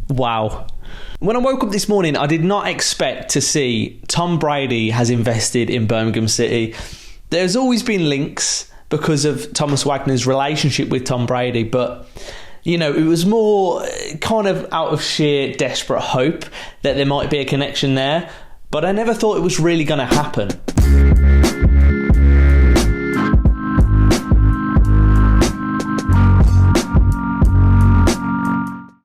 Wow. When I woke up this morning, I did not expect to see Tom Brady has invested in Birmingham City. There's always been links because of Thomas Wagner's relationship with Tom Brady, but you know, it was more kind of out of sheer desperate hope that there might be a connection there, but I never thought it was really going to happen.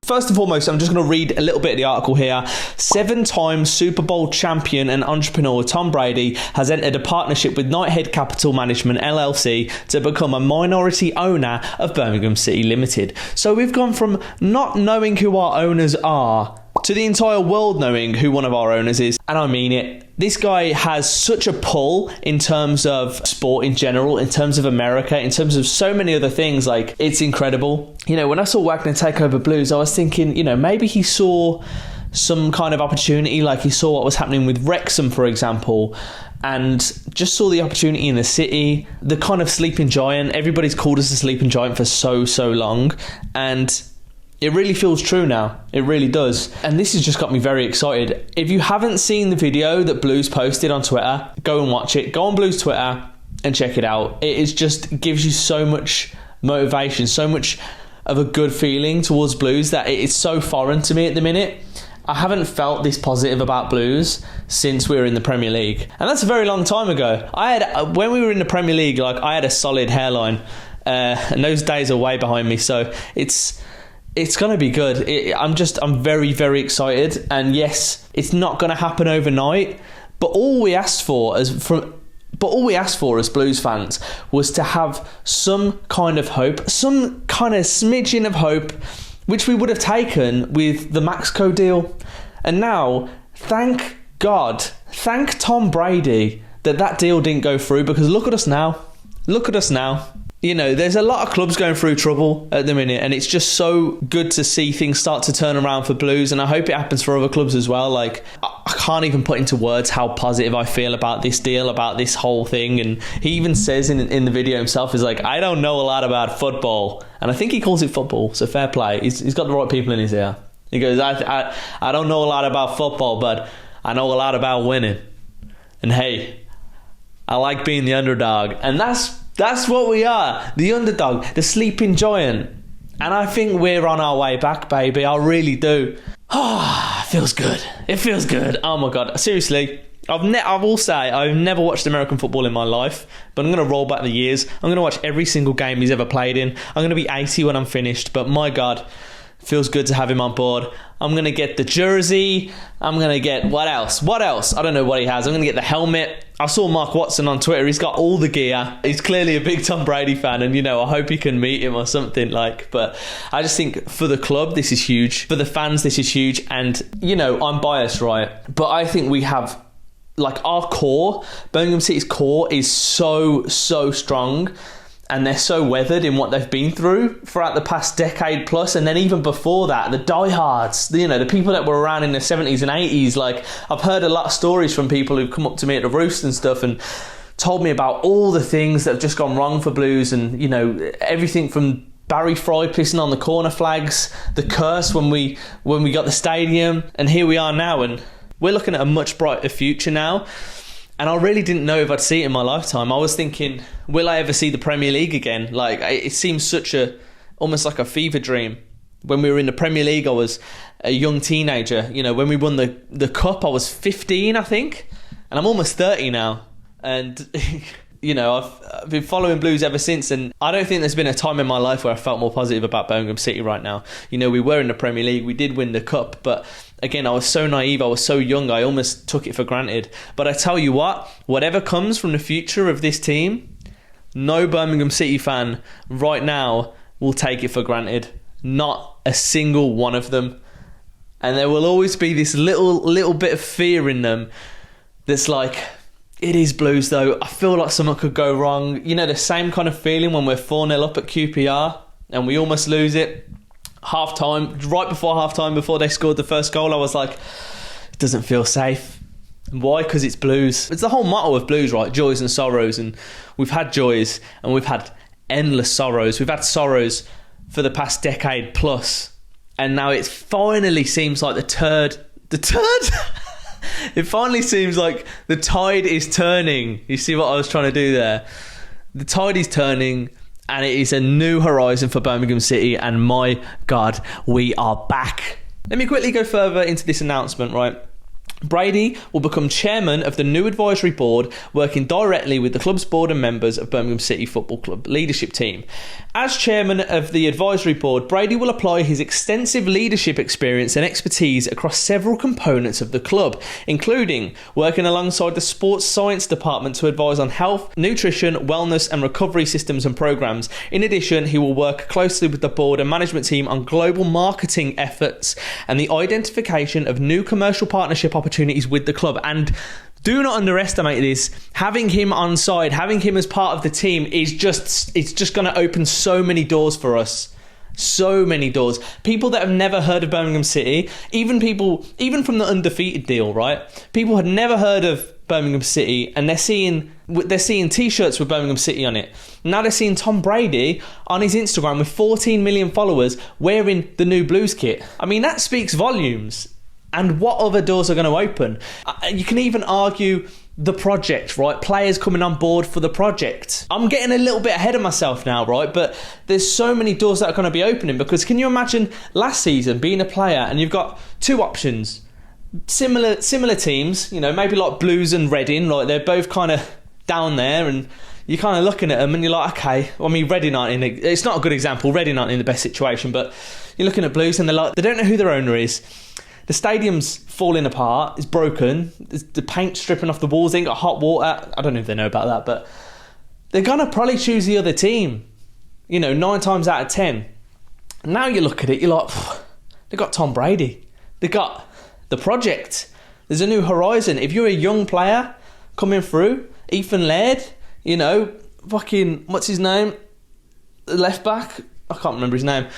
First and foremost, I'm just going to read a little bit of the article here. 7-time Super Bowl champion and entrepreneur Tom Brady has entered a partnership with Knighthead Capital Management LLC to become a minority owner of Birmingham City Ltd. So we've gone from not knowing who our owners are to the entire world knowing who one of our owners is. And I mean it. This guy has such a pull in terms of sport in general, in terms of America, in terms of so many other things. Like, it's incredible. You know, when I saw Wagner take over Blues, I was thinking, you know, maybe he saw some kind of opportunity, like he saw what was happening with Wrexham, for example, and just saw the opportunity in the city, the kind of sleeping giant. Everybody's called us a sleeping giant for so long, and it really feels true now. It really does. And this has just got me very excited. If you haven't seen the video that Blues posted on Twitter, go and watch it. Go on Blues Twitter and check it out. It is just gives you so much motivation, so much of a good feeling towards Blues that it's so foreign to me at the minute. I haven't felt this positive about Blues since we were in the Premier League. And that's a very long time ago. When we were in the Premier League, like, I had a solid hairline. And those days are way behind me. So it's going to be good. I'm very, very excited. And yes, it's not going to happen overnight. But all we asked for as Blues fans was to have some kind of hope, some kind of smidgen of hope, which we would have taken with the Maxco deal. And now, thank God, thank Tom Brady that deal didn't go through, because look at us now. Look at us now. You know, there's a lot of clubs going through trouble at the minute, and it's just so good to see things start to turn around for Blues, and I hope it happens for other clubs as well. Like, I can't even put into words how positive I feel about this deal, about this whole thing. And he even says in the video himself, is like, I don't know a lot about football, and I think he calls it football, so fair play. He's got the right people in his ear. He goes, I don't know a lot about football, but I know a lot about winning, and hey, I like being the underdog. And that's what we are, the underdog, the sleeping giant. And I think we're on our way back, baby. I really do. Ah, it feels good. It feels good. Oh my God. Seriously, I will say I've never watched American football in my life, but I'm going to roll back the years. I'm going to watch every single game he's ever played in. I'm going to be 80 when I'm finished, but my God, feels good to have him on board. I'm going to get the jersey. I'm going to get what else? I don't know what he has. I'm going to get the helmet. I saw Mark Watson on Twitter. He's got all the gear. He's clearly a big Tom Brady fan, and, you know, I hope he can meet him or something, like. But I just think for the club, this is huge. For the fans, this is huge. And, you know, I'm biased, right? But I think we have, like, our core, Birmingham City's core is so strong. And they're so weathered in what they've been through throughout the past decade plus. And then even before that, the diehards, you know, the people that were around in the 70s and 80s. Like, I've heard a lot of stories from people who've come up to me at the Roost and stuff and told me about all the things that have just gone wrong for Blues. And, you know, everything from Barry Fry pissing on the corner flags, the curse when we got the stadium. And here we are now, and we're looking at a much brighter future now. And I really didn't know if I'd see it in my lifetime. I was thinking, will I ever see the Premier League again? Like, it seems almost like a fever dream. When we were in the Premier League, I was a young teenager. You know, when we won the cup, I was 15, I think. And I'm almost 30 now. And, you know, I've been following Blues ever since. And I don't think there's been a time in my life where I felt more positive about Birmingham City right now. You know, we were in the Premier League. We did win the cup. But again, I was so naive. I was so young. I almost took it for granted. But I tell you what, whatever comes from the future of this team, no Birmingham City fan right now will take it for granted. Not a single one of them. And there will always be this little bit of fear in them that's like, it is Blues though. I feel like something could go wrong. You know, the same kind of feeling when we're 4-0 up at QPR and we almost lose it. Right before half-time, before they scored the first goal, I was like, it doesn't feel safe. Why? Because it's Blues. It's the whole motto of Blues, right? Joys and sorrows. And we've had joys and we've had endless sorrows. We've had sorrows for the past decade plus. and now it finally seems like it finally seems like the tide is turning. You see what I was trying to do there? The tide is turning, and it is a new horizon for Birmingham City, and my God, we are back. Let me quickly go further into this announcement, right? Brady will become chairman of the new advisory board, working directly with the club's board and members of Birmingham City Football Club leadership team. As chairman of the advisory board, Brady will apply his extensive leadership experience and expertise across several components of the club, including working alongside the sports science department to advise on health, nutrition, wellness and recovery systems and programs. In addition, he will work closely with the board and management team on global marketing efforts and the identification of new commercial partnership opportunities with the club. And do not underestimate this. Having him on side, having him as part of the team it's just going to open so many doors for us. So many doors. People that have never heard of Birmingham City, even from the undefeated deal, right? People had never heard of Birmingham City, and they're seeing t-shirts with Birmingham City on it. Now they're seeing Tom Brady on his Instagram with 14 million followers wearing the new Blues kit. I mean, that speaks volumes. And what other doors are going to open? You can even argue the project, right? Players coming on board for the project. I'm getting a little bit ahead of myself now, right? But there's so many doors that are going to be opening, because can you imagine last season being a player and you've got two options, similar teams, you know, maybe like Blues and Reading, like they're both kind of down there, and you're kind of looking at them and you're like, okay, I mean, Reading aren't it's not a good example. Reading aren't in the best situation, but you're looking at Blues and they're like, they don't know who their owner is. The stadium's falling apart, it's broken, the paint's stripping off the walls, they ain't got hot water. I don't know if they know about that, but they're going to probably choose the other team, 9 times out of 10. Now you look at it, you're like, they got Tom Brady, they got the project, there's a new horizon. If you're a young player coming through, Ethan Laird, fucking, what's his name? The left back? I can't remember his name.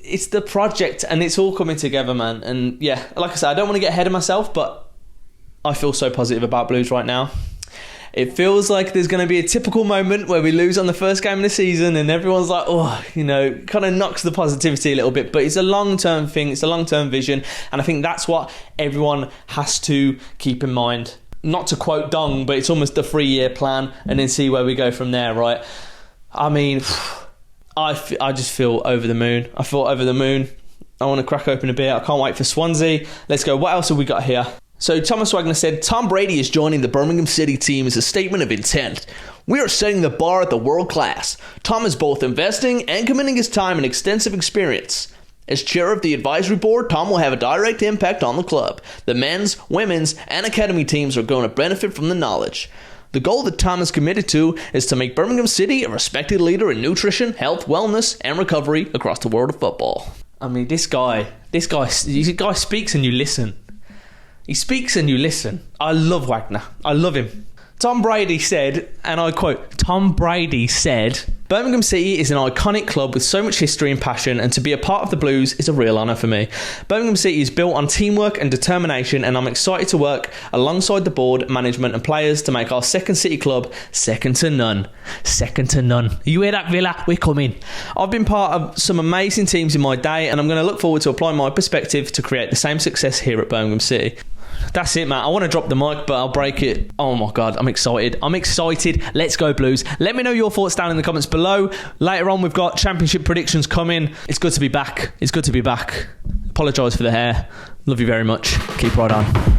It's the project, and it's all coming together, man. And yeah, like I said, I don't want to get ahead of myself, but I feel so positive about Blues right now. It feels like there's going to be a typical moment where we lose on the first game of the season and everyone's like, kind of knocks the positivity a little bit. But it's a long-term thing. It's a long-term vision. And I think that's what everyone has to keep in mind. Not to quote Dong, but it's almost a 3-year plan, and then see where we go from there, right? I mean, I just feel over the moon. I feel over the moon. I want to crack open a beer. I can't wait for Swansea. Let's go. What else have we got here? So Thomas Wagner said, Tom Brady is joining the Birmingham City team as a statement of intent. We are setting the bar at the world class. Tom is both investing and committing his time and extensive experience. As chair of the advisory board, Tom will have a direct impact on the club. The men's, women's, and academy teams are going to benefit from the knowledge. The goal that Tom is committed to is to make Birmingham City a respected leader in nutrition, health, wellness, and recovery across the world of football. I mean, this guy speaks and you listen. He speaks and you listen. I love Wagner. I love him. Tom Brady said, and I quote, Tom Brady said, Birmingham City is an iconic club with so much history and passion, and to be a part of the Blues is a real honour for me. Birmingham City is built on teamwork and determination, and I'm excited to work alongside the board, management and players to make our second city club second to none. Second to none. You hear that, Villa? We're coming. I've been part of some amazing teams in my day, and I'm going to look forward to applying my perspective to create the same success here at Birmingham City. That's it, man. I want to drop the mic, but I'll break it. Oh my God, I'm excited. Let's go Blues. Let me know your thoughts down in the comments below. Later on, we've got championship predictions coming. It's good to be back. Apologise for the hair. Love you very much. Keep right on.